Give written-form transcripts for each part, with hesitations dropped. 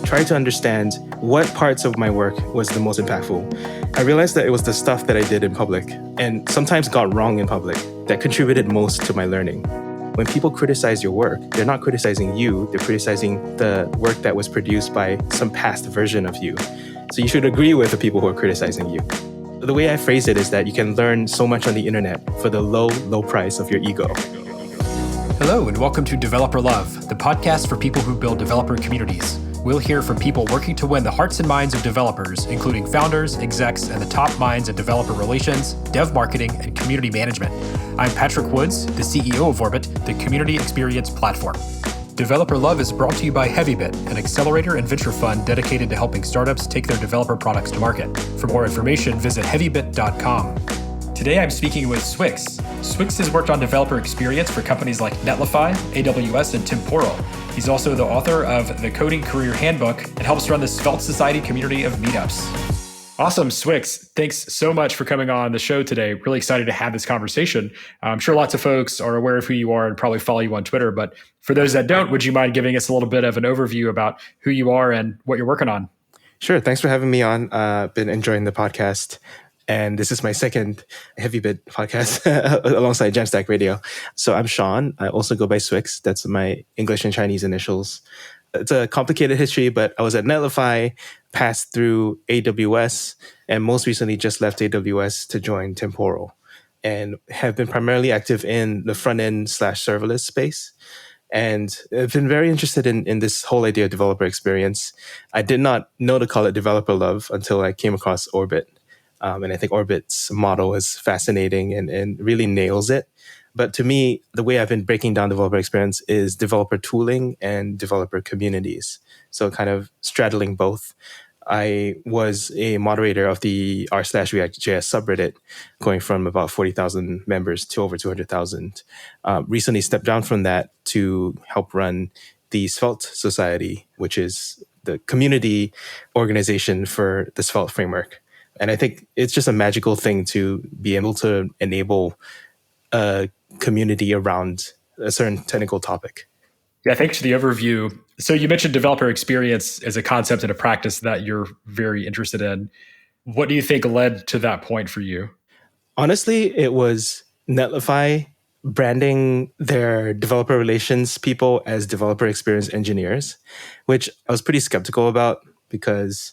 tried to understand what parts of my work was the most impactful. I realized that it was the stuff that I did in public and sometimes got wrong in public that contributed most to my learning. When people criticize your work, they're not criticizing you, they're criticizing the work that was produced by some past version of you. So you should agree with the people who are criticizing you. The way I phrase it is that you can learn so much on the internet for the low, low price of your ego. Hello, and welcome to Developer Love, the podcast for people who build developer communities. We'll hear from people working to win the hearts and minds of developers, including founders, execs, and the top minds in developer relations, dev marketing, and community management. I'm Patrick Woods, the CEO of Orbit, the community experience platform. Developer Love is brought to you by HeavyBit, an accelerator and venture fund dedicated to helping startups take their developer products to market. For more information, visit heavybit.com. Today, I'm speaking with Swix. Swix has worked on developer experience for companies like Netlify, AWS, and Temporal. He's also the author of the Coding Career Handbook and helps run the Svelte Society community of meetups. Awesome, Swix. Thanks so much for coming on the show today. Really excited to have this conversation. I'm sure lots of folks are aware of who you are and probably follow you on Twitter, but for those that don't, would you mind giving us a little bit of an overview about who you are and what you're working on? Sure. Thanks for having me on. Been enjoying the podcast. And this is my second HeavyBit podcast alongside Jamstack Radio. So I'm Sean. I also go by Swix. That's my English and Chinese initials. It's a complicated history, but I was at Netlify, passed through AWS, and most recently just left AWS to join Temporal, and have been primarily active in the front-end / serverless space. And I've been very interested in this whole idea of developer experience. I did not know to call it Developer Love until I came across Orbit. And I think Orbit's model is fascinating and really nails it. But to me, the way I've been breaking down developer experience is developer tooling and developer communities. So kind of straddling both. I was a moderator of the r/React.js subreddit, going from about 40,000 members to over 200,000. Recently stepped down from that to help run the Svelte Society, which is the community organization for the Svelte framework. And I think it's just a magical thing to be able to enable a community around a certain technical topic. Yeah, thanks for the overview. So you mentioned developer experience as a concept and a practice that you're very interested in. What do you think led to that point for you? Honestly, it was Netlify branding their developer relations people as developer experience engineers, which I was pretty skeptical about because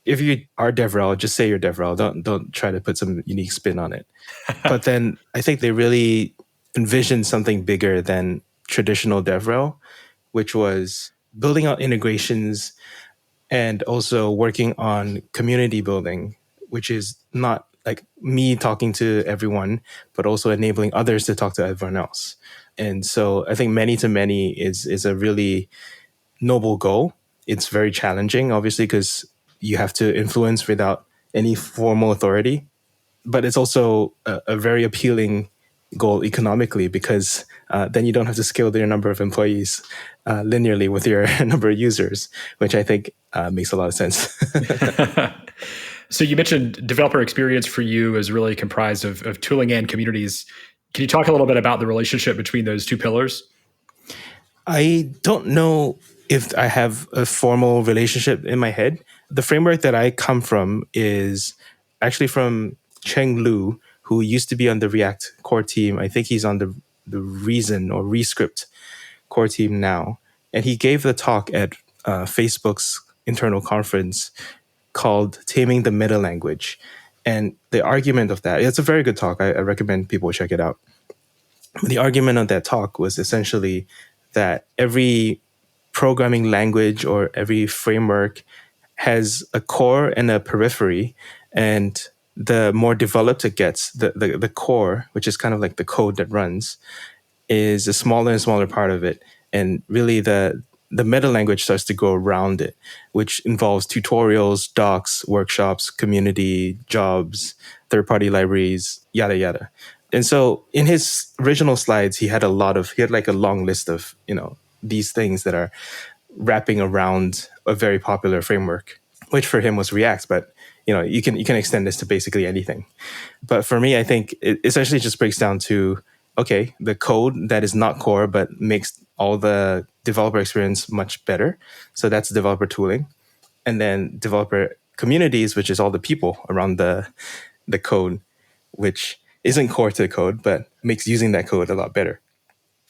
if you are DevRel, just say you're DevRel. Don't try to put some unique spin on it. But then I think they really envisioned something bigger than traditional DevRel, which was building out integrations and also working on community building, which is not like me talking to everyone, but also enabling others to talk to everyone else. And so I think many to many is a really noble goal. It's very challenging, obviously, because you have to influence without any formal authority. But it's also a very appealing goal economically because then you don't have to scale your number of employees linearly with your number of users, which I think makes a lot of sense. So you mentioned developer experience for you is really comprised of tooling and communities. Can you talk a little bit about the relationship between those two pillars? I don't know if I have a formal relationship in my head. The framework that I come from is actually from Cheng Lu, who used to be on the React core team. I think he's on the Reason or Rescript core team now. And he gave the talk at Facebook's internal conference called Taming the Meta Language. And the argument of that, it's a very good talk. I recommend people check it out. The argument of that talk was essentially that every programming language or every framework has a core and a periphery, and the more developed it gets, the core, which is kind of like the code that runs, is a smaller and smaller part of it. And really the meta language starts to go around it, which involves tutorials, docs, workshops, community, jobs, third-party libraries, yada, yada. And so in his original slides, he had a long list of, these things that are wrapping around a very popular framework, which for him was React, but you can extend this to basically anything. But for me, I think it essentially just breaks down to, okay, the code that is not core but makes all the developer experience much better. So that's developer tooling. And then developer communities, which is all the people around the code, which isn't core to the code, but makes using that code a lot better.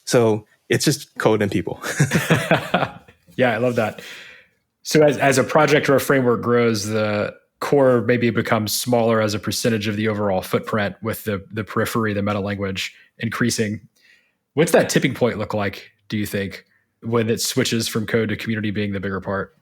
So it's just code and people. Yeah, I love that. So as a project or a framework grows, the core maybe becomes smaller as a percentage of the overall footprint with the periphery, the meta language increasing. What's that tipping point look like, do you think, when it switches from code to community being the bigger part?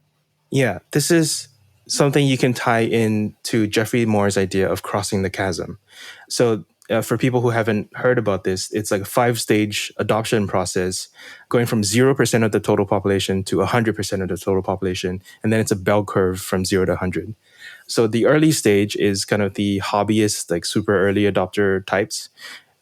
Yeah, this is something you can tie in to Geoffrey Moore's idea of crossing the chasm. So for people who haven't heard about this, it's like a 5-stage adoption process, going from 0% of the total population to 100% of the total population. And then it's a bell curve from 0 to 100. So the early stage is kind of the hobbyist, like super early adopter types.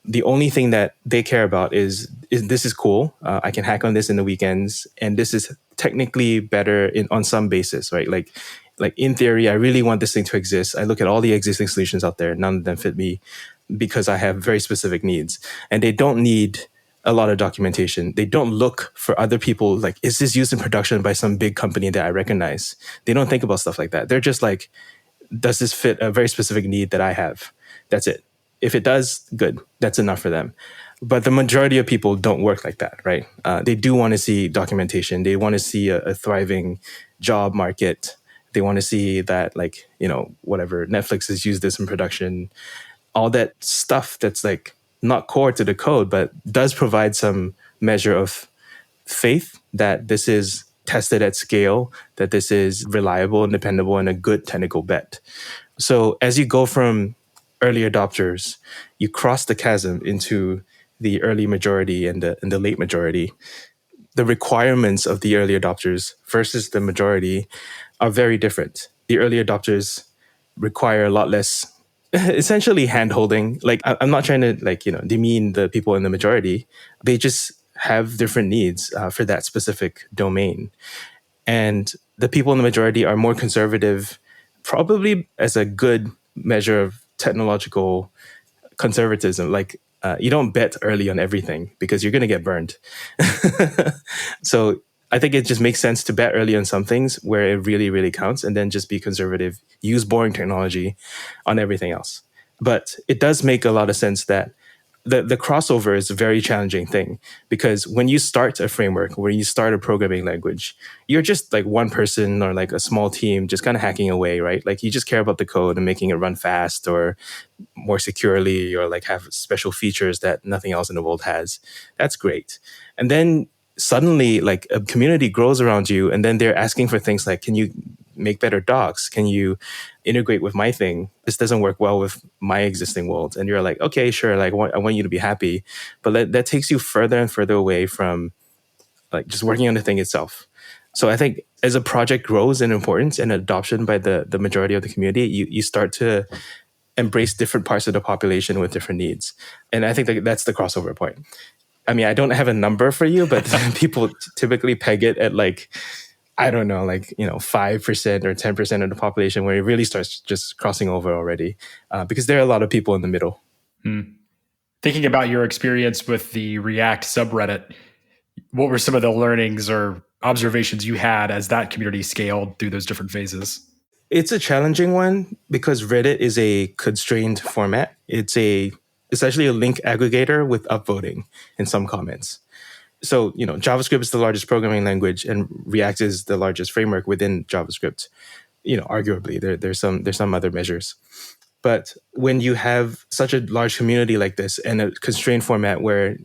The only thing that they care about is this is cool. I can hack on this in the weekends, and this is technically better on some basis, right? Like in theory, I really want this thing to exist. I look at all the existing solutions out there, none of them fit me because I have very specific needs, and they don't need a lot of documentation. They don't look for other people like, is this used in production by some big company that I recognize? They don't think about stuff like that. They're just like, does this fit a very specific need that I have? That's it. If it does, good. That's enough for them. But the majority of people don't work like that, right? They do want to see documentation. They want to see a thriving job market. They want to see that, like, whatever, Netflix has used this in production. All that stuff that's like not core to the code, but does provide some measure of faith that this is tested at scale, that this is reliable and dependable and a good technical bet. So as you go from early adopters, you cross the chasm into the early majority and the late majority. The requirements of the early adopters versus the majority are very different. The early adopters require a lot less, essentially hand-holding. Like, I'm not trying to demean the people in the majority. They just have different needs for that specific domain. And the people in the majority are more conservative, probably as a good measure of technological conservatism. Like, you don't bet early on everything because you're going to get burned. So I think it just makes sense to bet early on some things where it really, really counts, and then just be conservative, use boring technology on everything else. But it does make a lot of sense that the crossover is a very challenging thing, because when you start a framework, when you start a programming language, you're just like one person or like a small team just kind of hacking away, right? Like, you just care about the code and making it run fast or more securely, or like have special features that nothing else in the world has. That's great. And then suddenly, like, a community grows around you, and then they're asking for things like, can you make better docs? Can you integrate with my thing? This doesn't work well with my existing world. And you're like, okay, sure. Like, I want you to be happy. But that takes you further and further away from like just working on the thing itself. So I think as a project grows in importance and adoption by the majority of the community, you start to embrace different parts of the population with different needs. And I think that's the crossover point. I mean, I don't have a number for you, but people typically peg it at like, I don't know, like, 5% or 10% of the population, where it really starts just crossing over already, because there are a lot of people in the middle. Thinking about your experience with the React subreddit, what were some of the learnings or observations you had as that community scaled through those different phases? It's a challenging one because Reddit is a constrained format. It's essentially a link aggregator with upvoting in some comments. So, JavaScript is the largest programming language, and React is the largest framework within JavaScript. Arguably, there's some other measures. But when you have such a large community like this and a constrained format where,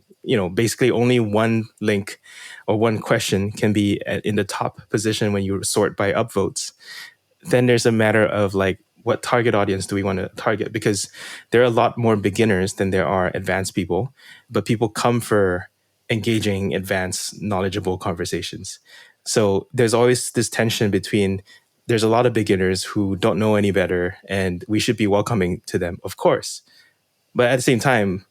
basically only one link or one question can be in the top position when you sort by upvotes, then there's a matter of like, what target audience do we want to target? Because there are a lot more beginners than there are advanced people, but people come for engaging, advanced, knowledgeable conversations. So there's always this tension between, there's a lot of beginners who don't know any better, and we should be welcoming to them, of course. But at the same time,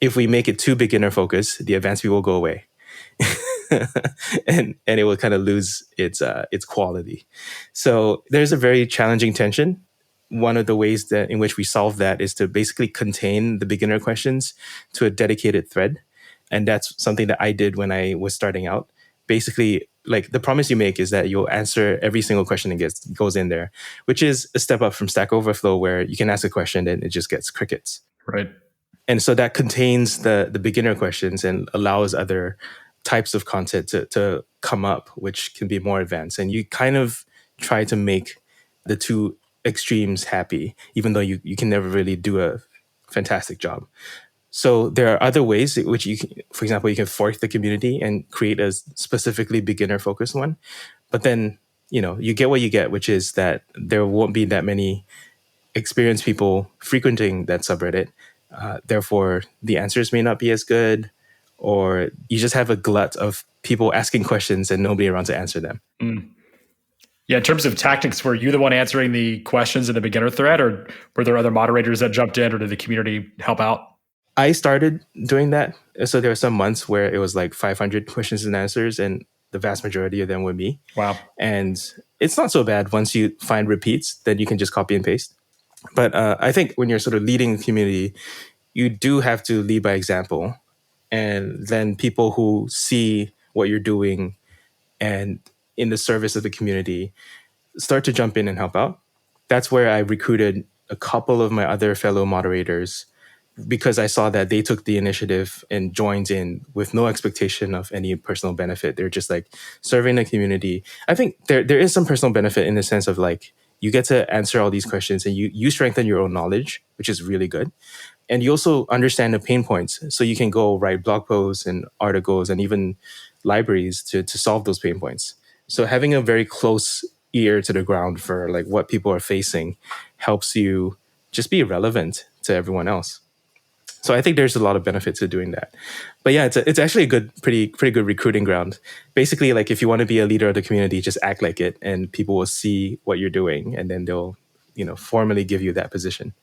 if we make it too beginner focused, the advanced people will go away. and it will kind of lose its quality. So there's a very challenging tension. One of the ways that in which we solve that is to basically contain the beginner questions to a dedicated thread. And that's something that I did when I was starting out. basically like the promise you make is that you'll answer every single question that goes in there, which is a step up from Stack Overflow where you can ask a question and it just gets crickets. Right. And so that contains the beginner questions and allows other types of content to come up, which can be more advanced. And you kind of try to make the two extremes happy, even though you can never really do a fantastic job. So there are other ways in which for example, you can fork the community and create a specifically beginner focused one. But then, you get what you get, which is that there won't be that many experienced people frequenting that subreddit. Therefore, the answers may not be as good, or you just have a glut of people asking questions and nobody around to answer them. Yeah, in terms of tactics, were you the one answering the questions in the beginner thread, or were there other moderators that jumped in, or did the community help out? I started doing that. So there were some months where it was like 500 questions and answers, and the vast majority of them were me. Wow. And it's not so bad once you find repeats, then you can just copy and paste. But I think when you're sort of leading the community, you do have to lead by example. And then people who see what you're doing and in the service of the community start to jump in and help out. That's where I recruited a couple of my other fellow moderators because I saw that they took the initiative and joined in with no expectation of any personal benefit. They're just like serving the community. I think there is some personal benefit in the sense of like, you get to answer all these questions and you strengthen your own knowledge, which is really good. And you also understand the pain points. So you can go write blog posts and articles and even libraries to solve those pain points. So having a very close ear to the ground for like what people are facing helps you just be relevant to everyone else. So I think there's a lot of benefit to doing that. But yeah, it's actually a pretty good recruiting ground. Basically, like if you want to be a leader of the community, just act like it and people will see what you're doing and then they'll, formally give you that position.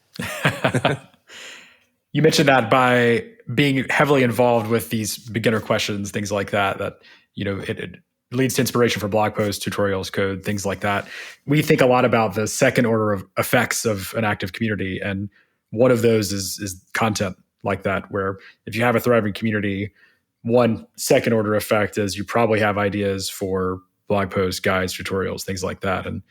You mentioned that by being heavily involved with these beginner questions, things like that it leads to inspiration for blog posts, tutorials, code, things like that. We think a lot about the second order of effects of an active community. And one of those is content like that, where if you have a thriving community, one second order effect is you probably have ideas for blog posts, guides, tutorials, things like that. And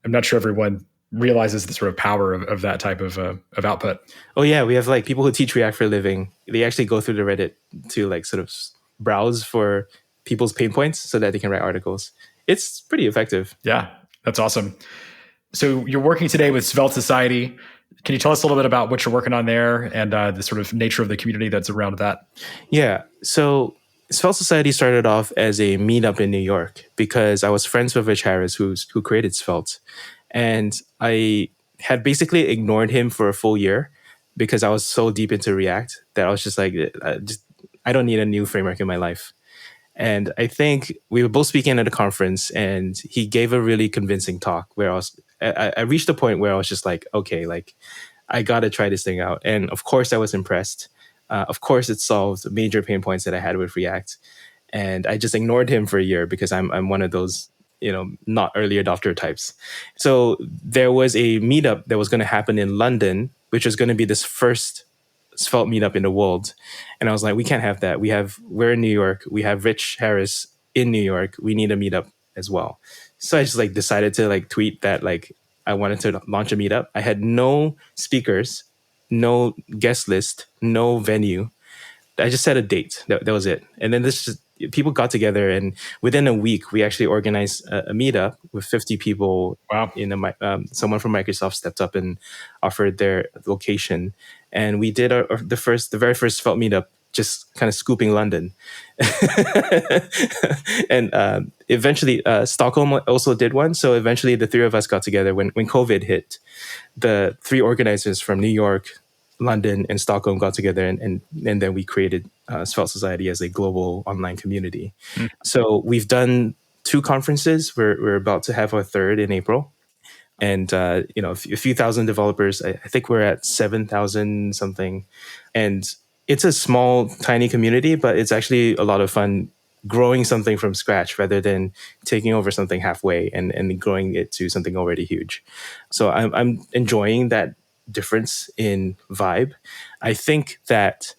I'm not sure everyone realizes the sort of power of that type of output. Oh yeah, we have like people who teach React for a living. They actually go through the Reddit to like sort of browse for people's pain points so that they can write articles. It's pretty effective. Yeah, that's awesome. So you're working today with Svelte Society. Can you tell us a little bit about what you're working on there and the sort of nature of the community that's around that? Yeah. So Svelte Society started off as a meetup in New York because I was friends with Rich Harris, who created Svelte. And I had basically ignored him for a full year because I was so deep into React that I was just like, I don't need a new framework in my life. And I think we were both speaking at a conference and he gave a really convincing talk where I reached a point where I was just like, okay, like I got to try this thing out. And of course I was impressed. Of course it solved major pain points that I had with React. And I just ignored him for a year because I'm one of those, not early adopter types. So there was a meetup that was going to happen in London, which was going to be this first Svelte meetup in the world. And I was like, we can't have that. We're in New York. We have Rich Harris in New York. We need a meetup as well. So I just like decided to like tweet that like I wanted to launch a meetup. I had no speakers, no guest list, no venue. I just set a date. That was it. And then people got together, and within a week, we actually organized a meetup with 50 people. Wow! Someone from Microsoft stepped up and offered their location, and we did the very first Svelte meetup, just kind of scooping London. And eventually, Stockholm also did one. So eventually, the three of us got together when COVID hit. The three organizers from New York, London, and Stockholm got together, and then we created Svelte Society as a global online community. Mm. So we've done 2 conferences. We're about to have our third in April, and a few thousand developers. I think we're at 7,000 something, and it's a small, tiny community, but it's actually a lot of fun growing something from scratch rather than taking over something halfway and growing it to something already huge. So I'm enjoying that difference in vibe. I think that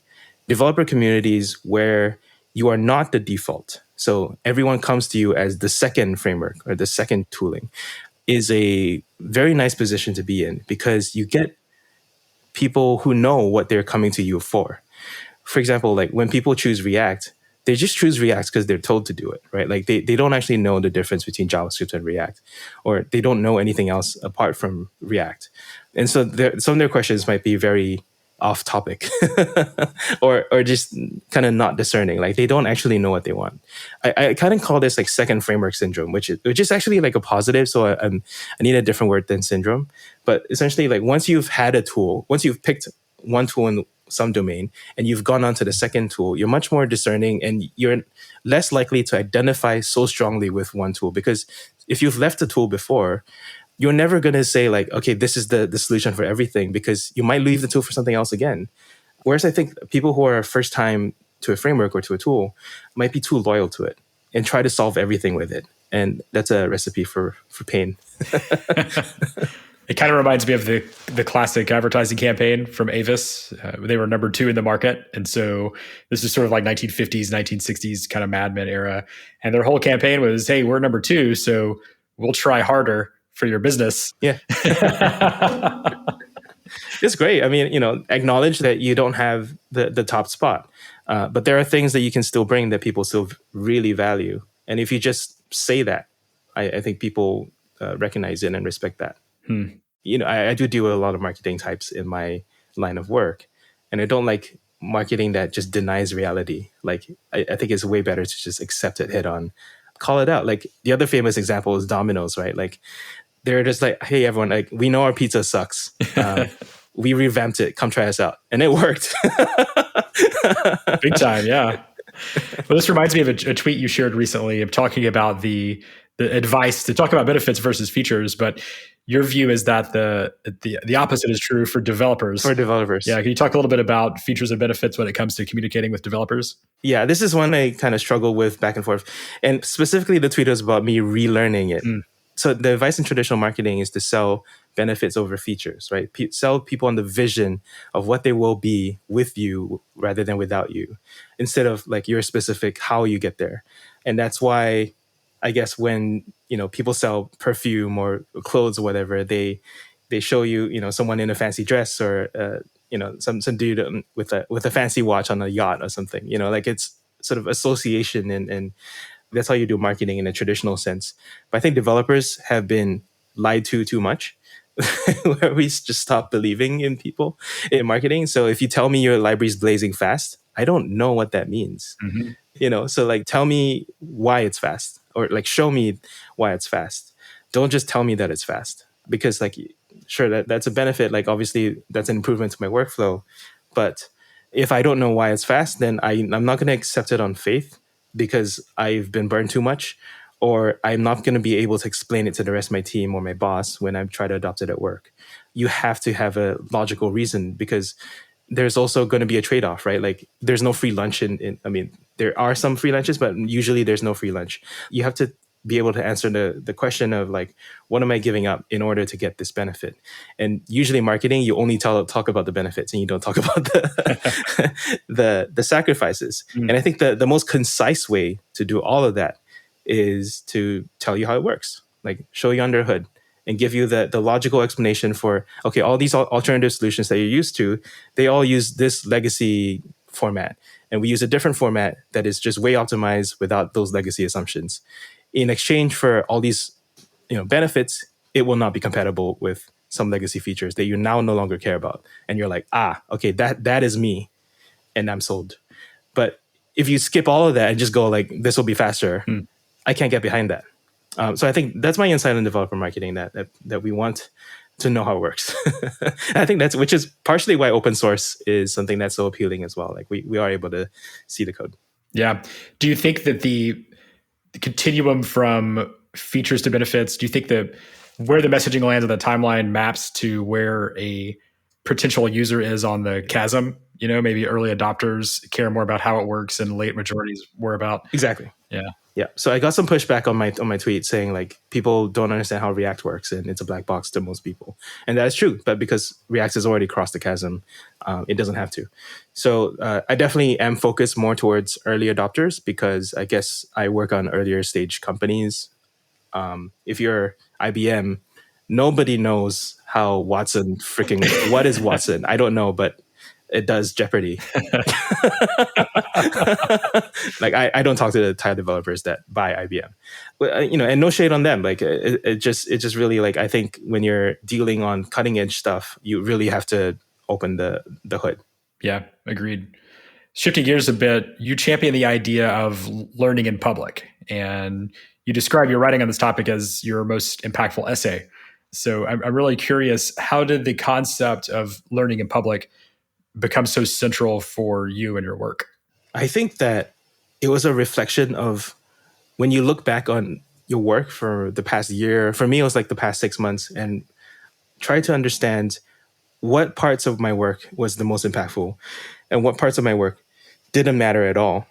developer communities where you are not the default, So everyone comes to you as the second framework or the second tooling is a very nice position to be in because you get people who know what they're coming to you for. For example, like when people choose React, they just choose React because they're told to do it, right? Like they don't actually know the difference between JavaScript and React, or they don't know anything else apart from React. And so some of their questions might be very off topic or just kind of not discerning. Like they don't actually know what they want. I kind of call this like second framework syndrome, which is actually like a positive. So I need a different word than syndrome. But essentially, like once you've had a tool, once you've picked one tool in some domain and you've gone on to the second tool, you're much more discerning and you're less likely to identify so strongly with one tool. Because if you've left a tool before, you're never going to say like, okay, this is the solution for everything, because you might leave the tool for something else again. Whereas I think people who are first time to a framework or to a tool might be too loyal to it and try to solve everything with it. And that's a recipe for pain. It kind of reminds me of the classic advertising campaign from Avis. They were number 2 in the market. And so this is sort of like 1950s, 1960s kind of Mad Men era. And their whole campaign was, hey, we're number 2, so we'll try harder for your business. Yeah. It's great. I mean, acknowledge that you don't have the top spot. But there are things that you can still bring that people still really value. And if you just say that, I think people recognize it and respect that. I do do a lot of marketing types in my line of work. And I don't like marketing that just denies reality. Like, I think it's way better to just accept it head on, call it out. Like the other famous example is Domino's, right? Like they're just like, hey, everyone, like we know our pizza sucks. We revamped it. Come try us out. And it worked. Big time, yeah. Well, this reminds me of a tweet you shared recently of talking about the advice to talk about benefits versus features, but your view is that the opposite is true for developers. For developers. Yeah. Can you talk a little bit about features and benefits when it comes to communicating with developers? Yeah, this is one I kind of struggle with back and forth. And specifically the tweet was about me relearning it. So the advice in traditional marketing is to sell benefits over features, right? Sell people on the vision of what they will be with you rather than without you, instead of like your specific how you get there. And that's why I guess when, people sell perfume or clothes or whatever, they show you, someone in a fancy dress or, some dude with a fancy watch on a yacht or something, like it's sort of association and that's how you do marketing in a traditional sense. But I think developers have been lied to too much, where we just stop believing in people in marketing. So if you tell me your library's blazing fast, I don't know what that means. So like tell me why it's fast, or like show me why it's fast. Don't just tell me that it's fast, because like sure that's a benefit. Like obviously that's an improvement to my workflow, but if I don't know why it's fast, then I'm not going to accept it on faith because I've been burned too much, or I'm not going to be able to explain it to the rest of my team or my boss when I try to adopt it at work. You have to have a logical reason, because there's also going to be a trade-off, right? Like there's no free lunch I mean, there are some free lunches, but usually there's no free lunch. You have to be able to answer the question of like, what am I giving up in order to get this benefit? And usually marketing, you only talk about the benefits and you don't talk about the sacrifices. And I think the most concise way to do all of that is to tell you how it works, like show you under the hood and give you the logical explanation for, okay, all these alternative solutions that you're used to, they all use this legacy format. And we use a different format that is just way optimized without those legacy assumptions. In exchange for all these benefits, it will not be compatible with some legacy features that you now no longer care about. And you're like, okay, that is me and I'm sold. But if you skip all of that and just go like, this will be faster, I can't get behind that. So I think that's my insight on developer marketing, that we want to know how it works. I think which is partially why open source is something that's so appealing as well. Like we are able to see the code. Yeah. Do you think that the continuum from features to benefits, do you think that where the messaging lands on the timeline maps to where a potential user is on the chasm? maybe early adopters care more about how it works and late majorities more about, Exactly. yeah. Yeah. So I got some pushback on my tweet saying like people don't understand how React works and it's a black box to most people, and that is true. But because React has already crossed the chasm, it doesn't have to. So I definitely am focused more towards early adopters because I guess I work on earlier stage companies. If you're IBM, nobody knows how Watson freaking what is Watson? I don't know, but it does Jeopardy. Like I don't talk to the tile developers that buy IBM, but and no shade on them. Like it just really like I think when you're dealing on cutting edge stuff, you really have to open the hood. Yeah, agreed. Shifting gears a bit, you champion the idea of learning in public, and you describe your writing on this topic as your most impactful essay. So I'm really curious, how did the concept of learning in public become so central for you and your work? I think that it was a reflection of when you look back on your work for the past year. For me, it was like the past 6 months, and try to understand what parts of my work was the most impactful and what parts of my work didn't matter at all.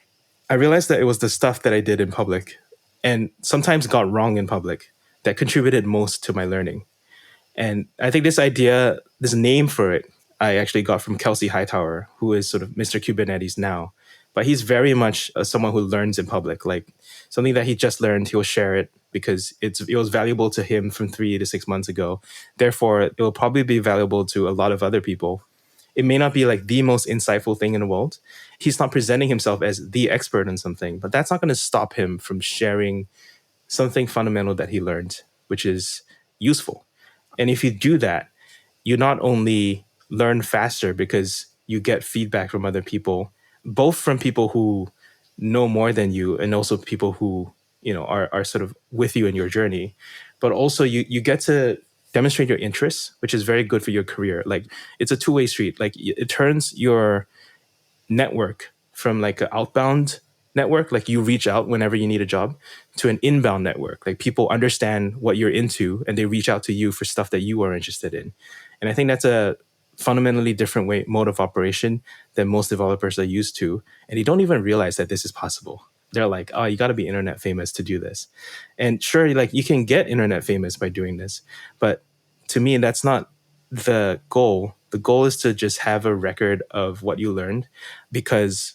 I realized that it was the stuff that I did in public and sometimes got wrong in public that contributed most to my learning. And I think this idea, this name for it, I actually got from Kelsey Hightower, who is sort of Mr. Kubernetes now. But he's very much someone who learns in public. Like something that he just learned, he'll share it because it was valuable to him from 3 to 6 months ago. Therefore, it will probably be valuable to a lot of other people. It may not be like the most insightful thing in the world. He's not presenting himself as the expert on something, but that's not going to stop him from sharing something fundamental that he learned, which is useful. And if you do that, you not only learn faster because you get feedback from other people, both from people who know more than you and also people who are sort of with you in your journey, but also you get to demonstrate your interests, which is very good for your career. Like it's a two-way street. Like it turns your network from like an outbound network, like you reach out whenever you need a job, to an inbound network. Like people understand what you're into and they reach out to you for stuff that you are interested in. And I think that's a fundamentally different mode of operation than most developers are used to. And they don't even realize that this is possible. They're like, oh, you got to be internet famous to do this. And sure, like you can get internet famous by doing this. But to me, that's not the goal. The goal is to just have a record of what you learned, because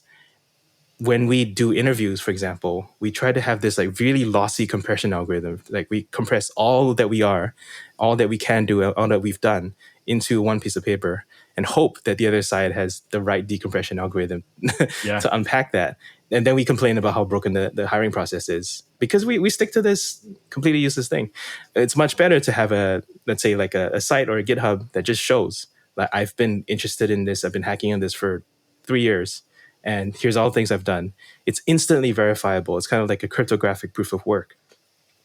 when we do interviews, for example, we try to have this like really lossy compression algorithm. Like we compress all that we are, all that we can do, all that we've done into one piece of paper and hope that the other side has the right decompression algorithm Yeah. to unpack that. And then we complain about how broken the hiring process is because we stick to this completely useless thing. It's much better to have let's say like a site or a GitHub that just shows like I've been interested in this, I've been hacking on this for 3 years. And here's all the things I've done. It's instantly verifiable. It's kind of like a cryptographic proof of work.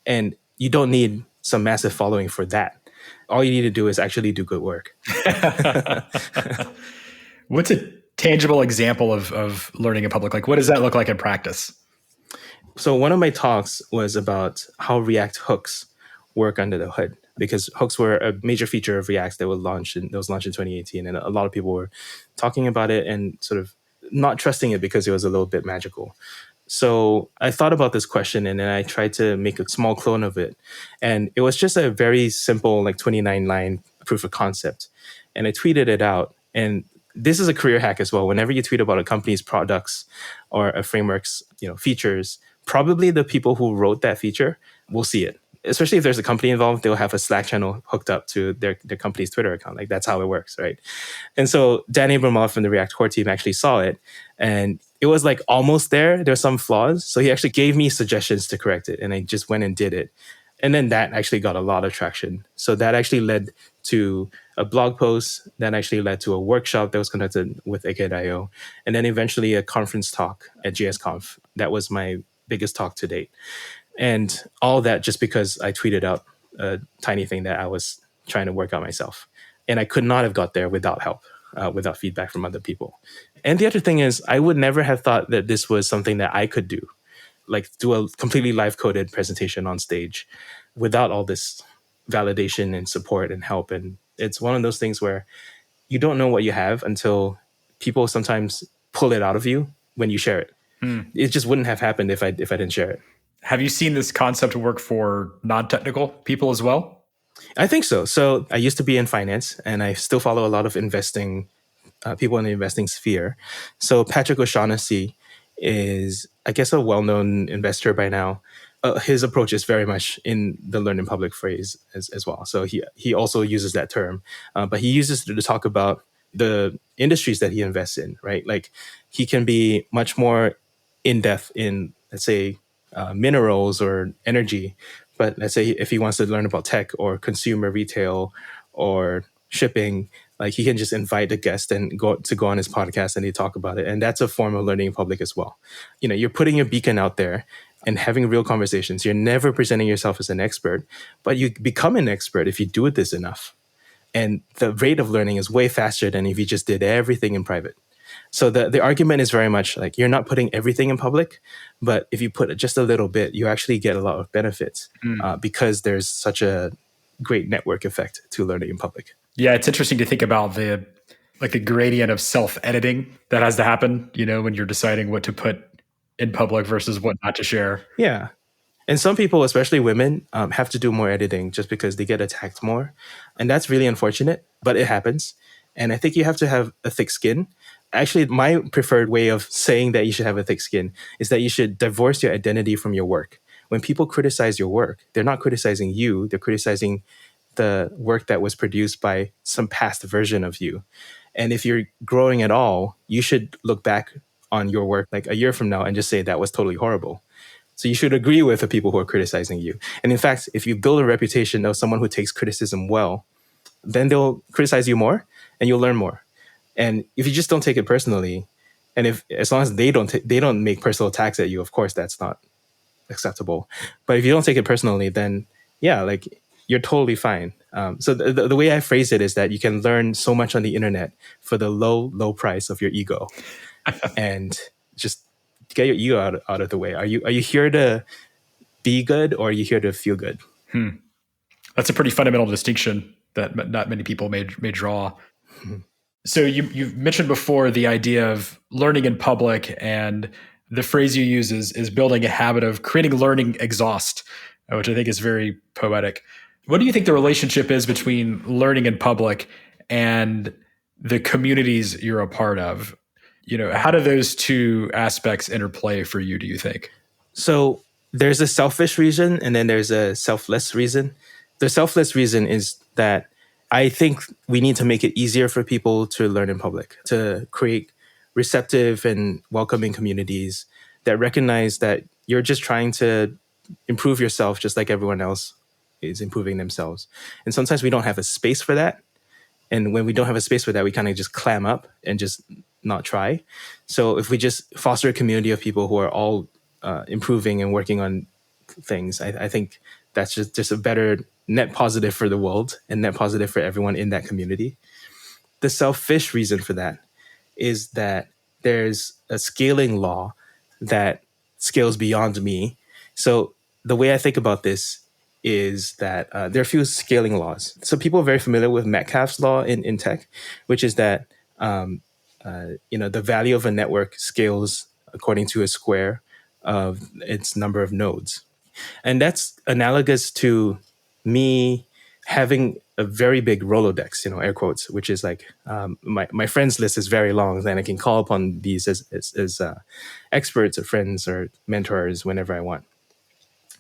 And you don't need some massive following for that. All you need to do is actually do good work. What's a tangible example of learning in public? Like, what does that look like in practice? So one of my talks was about how React hooks work under the hood, because hooks were a major feature of React that was launched in 2018. And a lot of people were talking about it and sort of not trusting it because it was a little bit magical. So I thought about this question and then I tried to make a small clone of it. And it was just a very simple, like 29-line proof of concept. And I tweeted it out. And this is a career hack as well. Whenever you tweet about a company's products or a framework's features, probably the people who wrote that feature will see it. Especially if there's a company involved, they'll have a Slack channel hooked up to their company's Twitter account. Like that's how it works, right? And so Dan Abramov from the React core team actually saw it, and it was like almost there. There's some flaws, so he actually gave me suggestions to correct it, and I just went and did it. And then that actually got a lot of traction. So that actually led to a blog post, that actually led to a workshop that was conducted with AK.io, and then eventually a conference talk at JSConf. That was my biggest talk to date. And all that just because I tweeted out a tiny thing that I was trying to work out myself. And I could not have got there without help, without feedback from other people. And the other thing is, I would never have thought that this was something that I could do, like do a completely live coded presentation on stage without all this validation and support and help. And it's one of those things where you don't know what you have until people sometimes pull it out of you when you share it. It just wouldn't have happened if I didn't share it. Have you seen this concept work for non-technical people as well? I think so. So I used to be in finance, and I still follow a lot of investing people in the investing sphere. So Patrick O'Shaughnessy is, I guess, a well-known investor by now. His approach is very much in the learn in public phrase as well. So he also uses that term, but he uses it to talk about the industries that he invests in, right? Like he can be much more in depth in, let's say, minerals or energy. But let's say if he wants to learn about tech or consumer retail or shipping, like he can just invite a guest and go on his podcast and they talk about it. And that's a form of learning in public as well. You know, you're putting your beacon out there and having real conversations. You're never presenting yourself as an expert, but you become an expert if you do this enough. And the rate of learning is way faster than if you just did everything in private. So the argument is very much like you're not putting everything in public, but if you put just a little bit, you actually get a lot of benefits because there's such a great network effect to learning in public. Yeah, it's interesting to think about the gradient of self-editing that has to happen, you know, when you're deciding what to put in public versus what not to share. Yeah. And some people, especially women, have to do more editing just because they get attacked more. And that's really unfortunate, but it happens. And I think you have to have a thick skin. Actually, my preferred way of saying that you should have a thick skin is that you should divorce your identity from your work. When people criticize your work, they're not criticizing you, they're criticizing the work that was produced by some past version of you. And if you're growing at all, you should look back on your work like a year from now and just say that was totally horrible. So you should agree with the people who are criticizing you. And in fact, if you build a reputation of someone who takes criticism well, then they'll criticize you more and you'll learn more. And if you just don't take it personally, and as long as they don't make personal attacks at you, of course, that's not acceptable. But if you don't take it personally, then yeah, like you're totally fine. So the way I phrase it is that you can learn so much on the internet for the low price of your ego, and just get your ego out of the way. Are you here to be good or are you here to feel good? That's a pretty fundamental distinction that not many people may draw. So you've mentioned before the idea of learning in public, and the phrase you use is building a habit of creating learning exhaust, which I think is very poetic. What do you think the relationship is between learning in public and the communities you're a part of? You know, how do those two aspects interplay for you, do you think? So there's a selfish reason and then there's a selfless reason. The selfless reason is that I think we need to make it easier for people to learn in public, to create receptive and welcoming communities that recognize that you're just trying to improve yourself just like everyone else is improving themselves. And sometimes we don't have a space for that. And when we don't have a space for that, we kind of just clam up and just not try. So if we just foster a community of people who are all improving and working on things, I think that's just a better net positive for the world and net positive for everyone in that community. The selfish reason for that is that there's a scaling law that scales beyond me. So the way I think about this is that there are a few scaling laws. So people are very familiar with Metcalfe's law in tech, which is that the value of a network scales according to a square of its number of nodes. And that's analogous to me having a very big Rolodex, air quotes, which is like my friends list is very long, and I can call upon these as experts or friends or mentors whenever I want.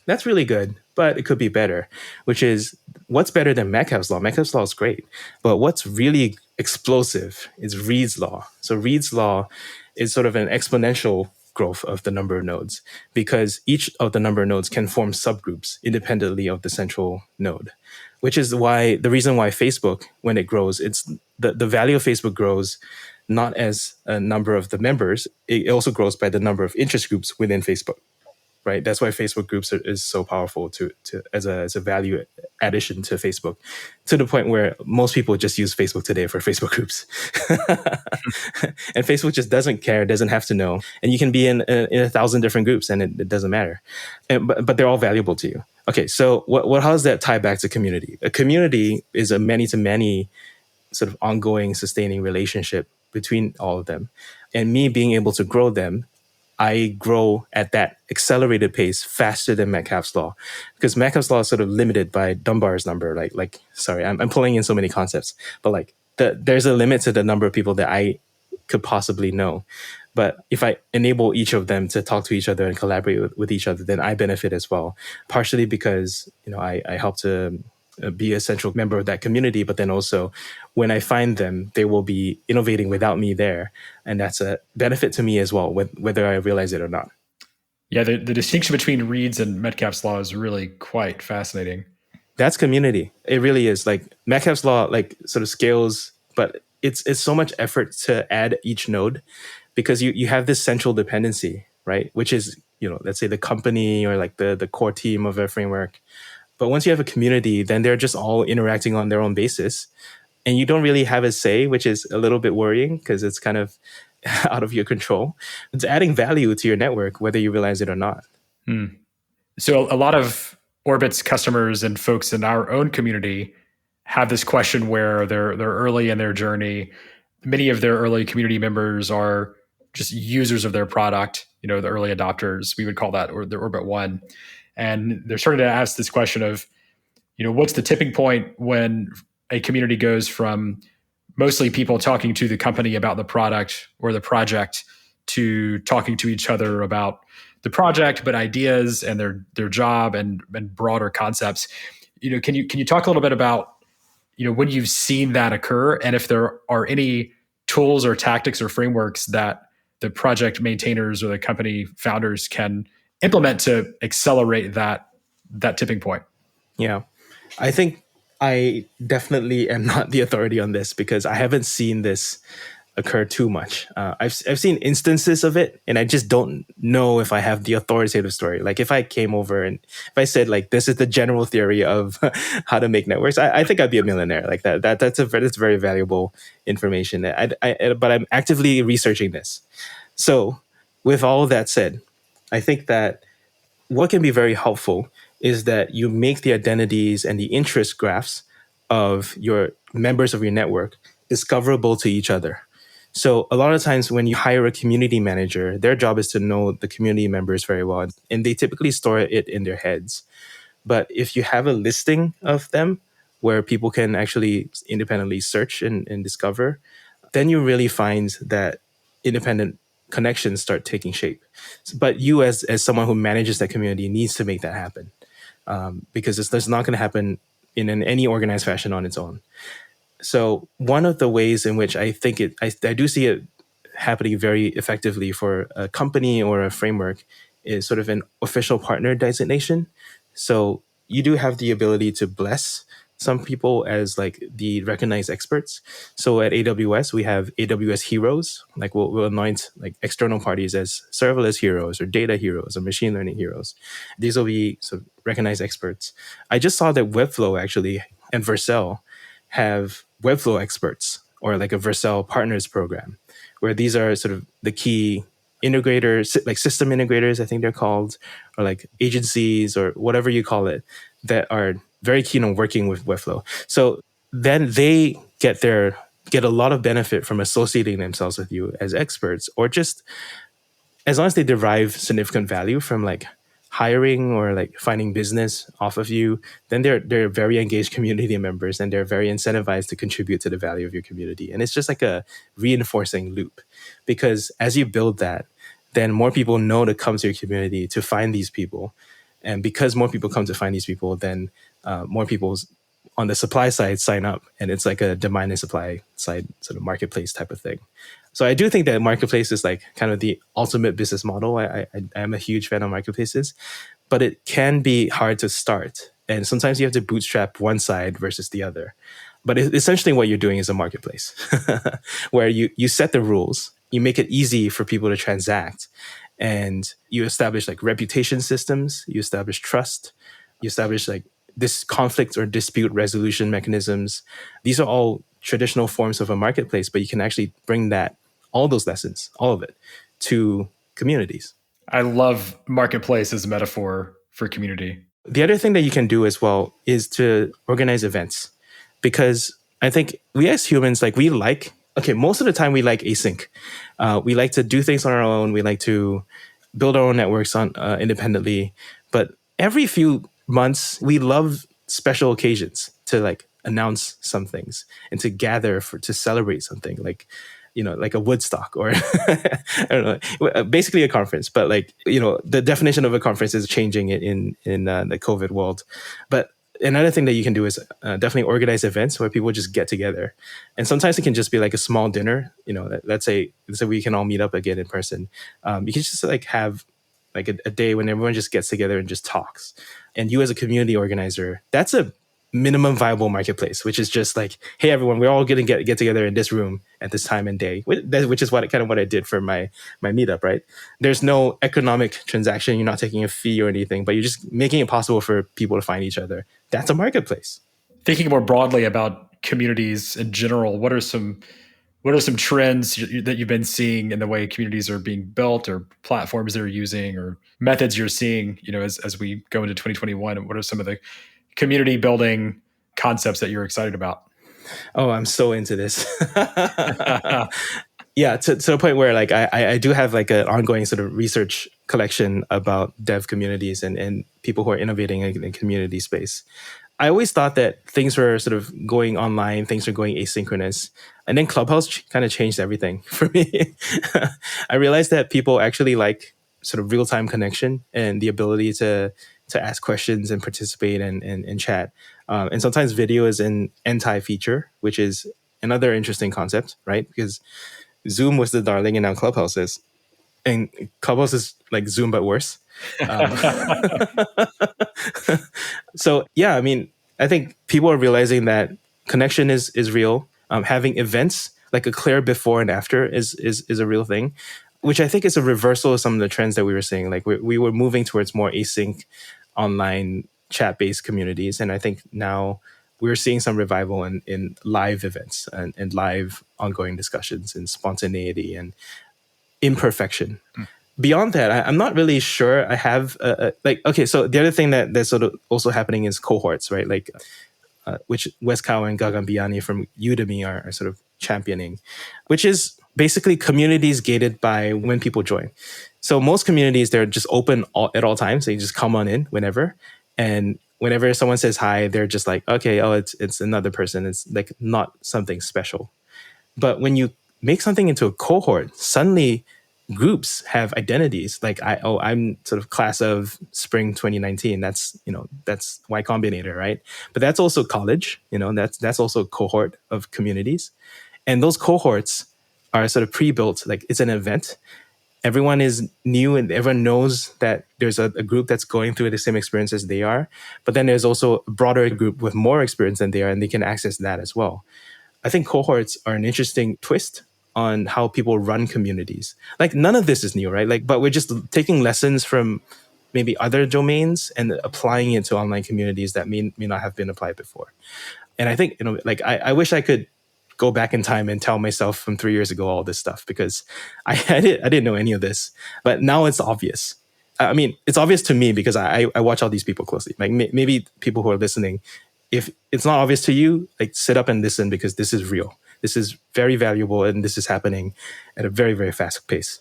That's really good, but it could be better, which is what's better than Metcalfe's law? Metcalfe's law is great, but what's really explosive is Reed's law. So Reed's law is sort of an exponential growth of the number of nodes because each of the number of nodes can form subgroups independently of the central node, which is why the reason why Facebook, when it grows, it's the value of Facebook grows not as a number of the members, it also grows by the number of interest groups within Facebook. Right, that's why Facebook groups is so powerful to as a value addition to Facebook, to the point where most people just use Facebook today for Facebook groups, and Facebook just doesn't care, doesn't have to know, and you can be in 1,000 different groups and it doesn't matter, but they're all valuable to you. Okay, so how does that tie back to community? A community is a many to many sort of ongoing, sustaining relationship between all of them. And me being able to grow them, I grow at that accelerated pace faster than Metcalfe's law, because Metcalfe's law is sort of limited by Dunbar's number. Sorry, I'm pulling in so many concepts, but there's a limit to the number of people that I could possibly know. But if I enable each of them to talk to each other and collaborate with each other, then I benefit as well. Partially because I help to be a central member of that community, but then also when I find them, they will be innovating without me there, and that's a benefit to me as well, whether I realize it or not. Yeah, the distinction between Reed's and Metcalfe's law is really quite fascinating. That's community. It really is. Like Metcalfe's law, sort of scales, but it's so much effort to add each node, because you have this central dependency, right? Which is, let's say the company or the core team of a framework. But once you have a community, then they're just all interacting on their own basis. And you don't really have a say, which is a little bit worrying because it's kind of out of your control. It's adding value to your network, whether you realize it or not. So a lot of Orbit's customers and folks in our own community have this question where they're early in their journey. Many of their early community members are just users of their product, the early adopters, we would call that, or the Orbit One. And they're starting to ask this question of, what's the tipping point when a community goes from mostly people talking to the company about the product or the project to talking to each other about the project, but ideas and their job and broader concepts. Can you talk a little bit about, when you've seen that occur, and if there are any tools or tactics or frameworks that the project maintainers or the company founders can implement to accelerate that tipping point? Yeah, I think I definitely am not the authority on this because I haven't seen this occur too much. I've seen instances of it, and I just don't know if I have the authoritative story. Like if I came over and if I said this is the general theory of how to make networks, I think I'd be a millionaire. Like that's very valuable information. But I'm actively researching this. So with all of that said, I think that what can be very helpful is that you make the identities and the interest graphs of your members of your network discoverable to each other. So a lot of times when you hire a community manager, their job is to know the community members very well, and they typically store it in their heads. But if you have a listing of them where people can actually independently search and discover, then you really find that independent connections start taking shape. But you as someone who manages that community needs to make that happen, because it's not going to happen in any organized fashion on its own. So one of the ways in which I think I do see it happening very effectively for a company or a framework is sort of an official partner designation. So you do have the ability to bless some people as the recognized experts. So at AWS, we have AWS heroes. We'll anoint external parties as serverless heroes or data heroes or machine learning heroes. These will be sort of recognized experts. I just saw that Webflow actually and Vercel have Webflow experts, or a Vercel partners program, where these are sort of the key integrators, system integrators, I think they're called, or agencies or whatever you call it, that are very keen on working with Webflow. So then they get a lot of benefit from associating themselves with you as experts, or just as long as they derive significant value from hiring or finding business off of you, then they're very engaged community members, and they're very incentivized to contribute to the value of your community. And it's just a reinforcing loop, because as you build that, then more people know to come to your community to find these people. And because more people come to find these people, then more people on the supply side sign up, and it's a demand and supply side sort of marketplace type of thing. So I do think that marketplace is kind of the ultimate business model. I am a huge fan of marketplaces, but it can be hard to start. And sometimes you have to bootstrap one side versus the other. But essentially what you're doing is a marketplace where you set the rules, you make it easy for people to transact, and you establish reputation systems, you establish trust, you establish this conflict or dispute resolution mechanisms. These are all traditional forms of a marketplace, but you can actually bring all those lessons, all of it, to communities. I love marketplace as a metaphor for community. The other thing that you can do as well is to organize events, because I think we as humans, we like okay, most of the time we like async. We like to do things on our own. We like to build our own networks on independently. But every few months, we love special occasions to like announce some things and to gather to celebrate something like, like a Woodstock or I don't know, basically a conference. But like, the definition of a conference is changing in the COVID world. But another thing that you can do is definitely organize events where people just get together, and sometimes it can just be like a small dinner. Let's say we can all meet up again in person. You can just like have like a day when everyone just gets together and just talks. And you as a community organizer, that's a minimum viable marketplace, which is just like, hey everyone, we're all gonna get together in this room at this time and day, which is what I did for my meetup, right? There's no economic transaction, you're not taking a fee or anything, but you're just making it possible for people to find each other. That's a marketplace. Thinking more broadly about communities in general, what are some trends that you've been seeing in the way communities are being built, or platforms they're using, or methods you're seeing, as we go into 2021? And what are some of the community building concepts that you're excited about? Oh, I'm so into this. Yeah, to the point where like I do have like an ongoing sort of research collection about dev communities and people who are innovating in community space. I always thought that things were sort of going online, things were going asynchronous. And then Clubhouse kind of changed everything for me. I realized that people actually like sort of real-time connection and the ability to ask questions and participate and chat. And sometimes video is an anti-feature, which is another interesting concept, right? Because Zoom was the darling and now Clubhouse is. And Clubhouse is like Zoom, but worse. So yeah, I mean, I think people are realizing that connection is real. Having events like a clear before and after is a real thing, which I think is a reversal of some of the trends that we were seeing. Like we were moving towards more async online chat-based communities. And I think now we're seeing some revival in live events and live ongoing discussions and spontaneity and imperfection. Beyond that, I'm not really sure I have okay, so the other thing that's sort of also happening is cohorts, right? Like which Wes Kao and Gagan Biyani from Udemy are sort of championing, which is basically communities gated by when people join. So most communities, they're just open at all times. They just come on in whenever. And whenever someone says hi, they're just like, okay, oh, it's another person. It's like not something special. But when you make something into a cohort, suddenly groups have identities. Like I'm sort of class of spring 2019. That's Y Combinator, right? But that's also college. That's also a cohort of communities, and those cohorts are sort of pre-built. Like it's an event. Everyone is new and everyone knows that there's a group that's going through the same experience as they are. But then there's also a broader group with more experience than they are, and they can access that as well. I think cohorts are an interesting twist on how people run communities. Like none of this is new, right? Like, but we're just taking lessons from maybe other domains and applying it to online communities that may not have been applied before. And I think, like I wish I could go back in time and tell myself from 3 years ago all this stuff, because I didn't know any of this, but now it's obvious. I mean, it's obvious to me because I watch all these people closely. Like maybe people who are listening, if it's not obvious to you, like sit up and listen, because this is real. This is very valuable, and this is happening at a very, very fast pace.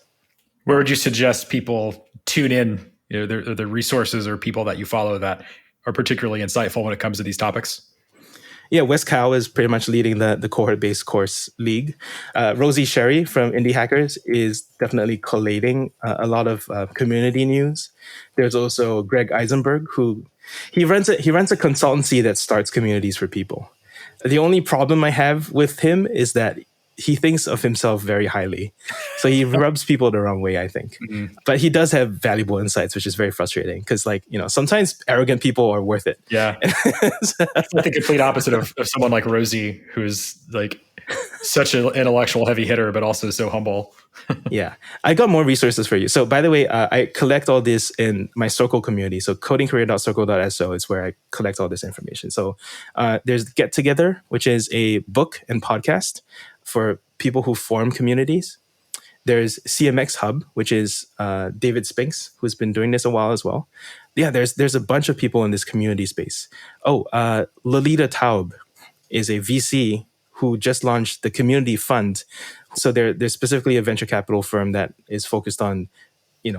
Where would you suggest people tune in? The resources or people that you follow that are particularly insightful when it comes to these topics? Yeah, Wes Kao is pretty much leading the cohort-based course league. Rosie Sherry from Indie Hackers is definitely collating a lot of community news. There's also Greg Eisenberg, who he runs a consultancy that starts communities for people. The only problem I have with him is that he thinks of himself very highly. So he rubs people the wrong way, I think. Mm-hmm. But he does have valuable insights, which is very frustrating because, sometimes arrogant people are worth it. Yeah. It's like the complete opposite of someone like Rosie, who's like such an intellectual heavy hitter, but also so humble. Yeah. I got more resources for you. So by the way, I collect all this in my Circle community. So codingcareer.circle.so is where I collect all this information. So there's Get Together, which is a book and podcast for people who form communities. There's CMX Hub, which is David Spinks, who's been doing this a while as well. Yeah, there's a bunch of people in this community space. Lolita Taub is a VC who just launched the Community Fund. So they're specifically a venture capital firm that is focused on,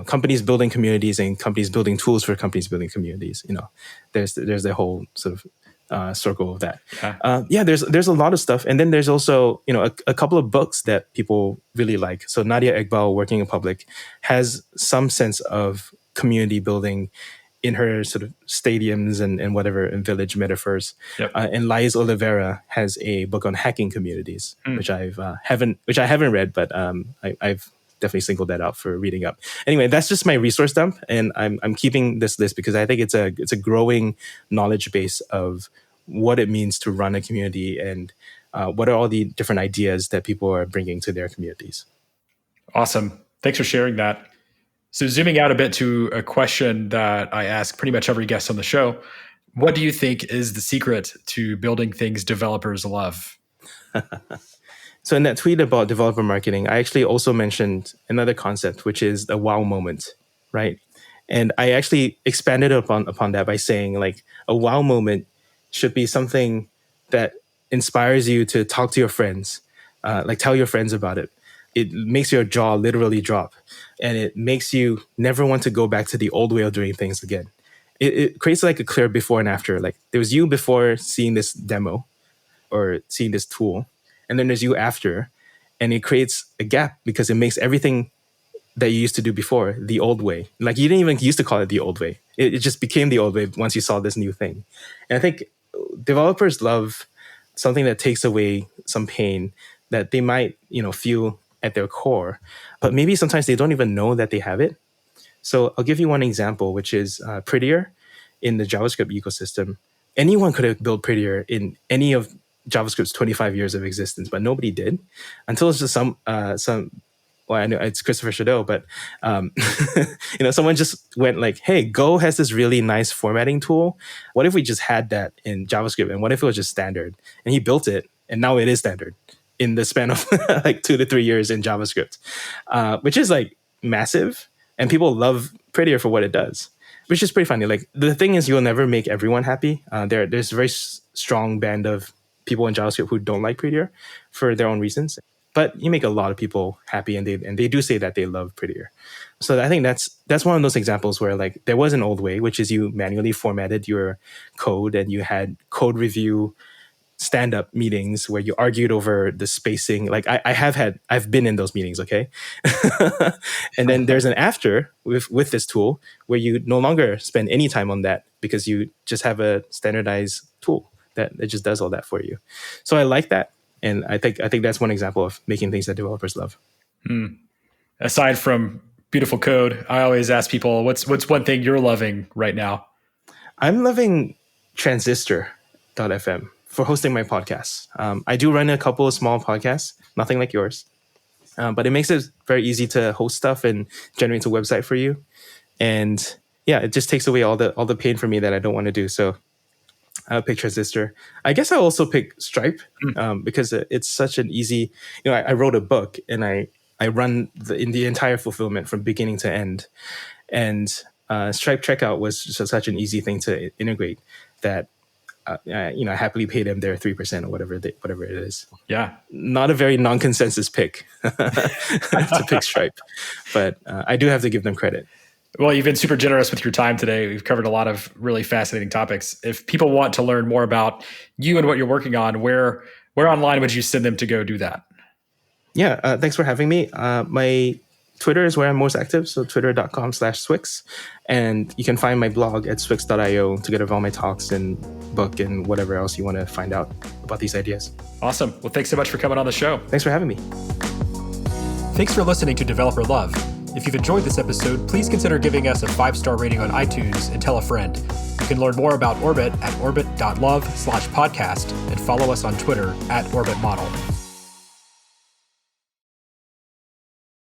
companies building communities and companies building tools for companies building communities. There's the whole sort of circle of that. There's a lot of stuff, and then there's also a couple of books that people really like. So Nadia Iqbal, Working in Public, has some sense of community building in her sort of stadiums and whatever and village metaphors. Yep. And Lais Oliveira has a book on hacking communities, which I haven't read, but I've definitely singled that out for reading up. Anyway, that's just my resource dump, and I'm keeping this list because I think it's a growing knowledge base of what it means to run a community and what are all the different ideas that people are bringing to their communities. Awesome. Thanks for sharing that. So zooming out a bit to a question that I ask pretty much every guest on the show, what do you think is the secret to building things developers love? So in that tweet about developer marketing, I actually also mentioned another concept, which is the wow moment, right? And I actually expanded upon that by saying like a wow moment should be something that inspires you to talk to your friends, like tell your friends about it. It makes your jaw literally drop, and it makes you never want to go back to the old way of doing things again. It creates like a clear before and after. Like there was you before seeing this demo or seeing this tool, and then there's you after, and it creates a gap because it makes everything that you used to do before the old way. Like you didn't even used to call it the old way. It just became the old way once you saw this new thing. And I think developers love something that takes away some pain that they might, feel at their core, but maybe sometimes they don't even know that they have it. So I'll give you one example, which is Prettier in the JavaScript ecosystem. Anyone could have built Prettier in any of JavaScript's 25 years of existence, but nobody did until it's just some well, I know it's Christopher Shadow, but someone just went like, hey, Go has this really nice formatting tool. What if we just had that in JavaScript? And what if it was just standard? And he built it, and now it is standard in the span of like 2 to 3 years in JavaScript, which is like massive. And people love Prettier for what it does, which is pretty funny. Like the thing is, you'll never make everyone happy. There's a very strong band of people in JavaScript who don't like Prettier for their own reasons. But you make a lot of people happy, and they do say that they love Prettier. So I think that's one of those examples where like there was an old way, which is you manually formatted your code and you had code review stand-up meetings where you argued over the spacing. Like I've been in those meetings, okay? And then there's an after with this tool where you no longer spend any time on that because you just have a standardized tool that just does all that for you. So I like that. And I think that's one example of making things that developers love. Aside from beautiful code, I always ask people, what's one thing you're loving right now? I'm loving Transistor.fm for hosting my podcasts. I do run a couple of small podcasts, nothing like yours, but it makes it very easy to host stuff and generate a website for you. And yeah, it just takes away all the pain for me that I don't want to do. So I'll pick Transistor. I guess I'll also pick Stripe because it's such an easy, I wrote a book and I run the entire fulfillment from beginning to end. And Stripe Checkout was just such an easy thing to integrate that, I happily pay them their 3% or whatever it is. Yeah. Not a very non-consensus pick to pick Stripe, but I do have to give them credit. Well, you've been super generous with your time today. We've covered a lot of really fascinating topics. If people want to learn more about you and what you're working on, where online would you send them to go do that? Yeah, thanks for having me. My Twitter is where I'm most active, so twitter.com/Swyx. And you can find my blog at swyx.io to get all my talks and book and whatever else you want to find out about these ideas. Awesome. Well, thanks so much for coming on the show. Thanks for having me. Thanks for listening to Developer Love. If you've enjoyed this episode, please consider giving us a 5-star rating on iTunes and tell a friend. You can learn more about Orbit at orbit.love/podcast and follow us on Twitter at orbitmodel.